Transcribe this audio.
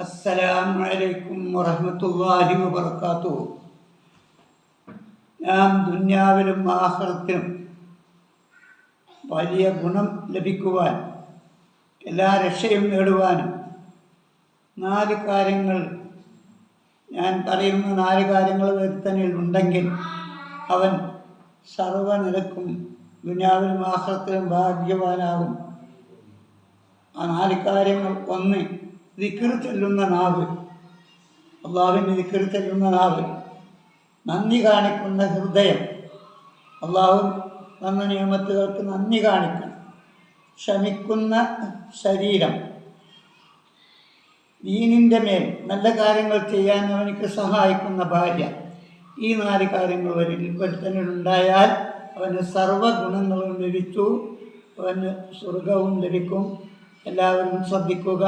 അസ്സലാമു അലൈക്കും വറഹ്മത്തുള്ളാഹി വബറകാതുഹു. നാം ദുന്യാവിലും ആഖിറത്തിലും വലിയ ഗുണം ലഭിക്കുവാൻ, എല്ലാ രക്ഷയും നേടുവാനും 4 കാര്യങ്ങൾ, ഞാൻ പറയുന്ന 4 കാര്യങ്ങൾ ഒരുത്തനിൽ ഉണ്ടെങ്കിൽ അവൻ സർവ്വനിലക്കും ദുന്യാവിലും ആഖിറത്തിലും ഭാഗ്യവാനാകും. ആ 4 കാര്യങ്ങൾ: 1, ദിക്ർ ചൊല്ലുന്ന നാവ്, അള്ളാഹുവിൻ്റെ ദിക്ർ ചൊല്ലുന്ന നാവ്. നന്ദി കാണിക്കുന്ന ഹൃദയം, അള്ളാഹു തന്ന നിയമത്തുകൾക്ക് നന്ദി കാണിക്കണം. ക്ഷമിക്കുന്ന ശരീരം, ദീനിൻ്റെ മേൽ നല്ല കാര്യങ്ങൾ ചെയ്യാൻ അവനിക്ക് സഹായിക്കുന്ന ഭാര്യ. ഈ 4 കാര്യങ്ങൾ ഒരുത്തനുണ്ടായാൽ അവന് സർവ്വഗുണങ്ങളും ലഭിച്ചു, അവന് സ്വർഗവും ലഭിക്കും. എല്ലാവരും ശ്രദ്ധിക്കുക.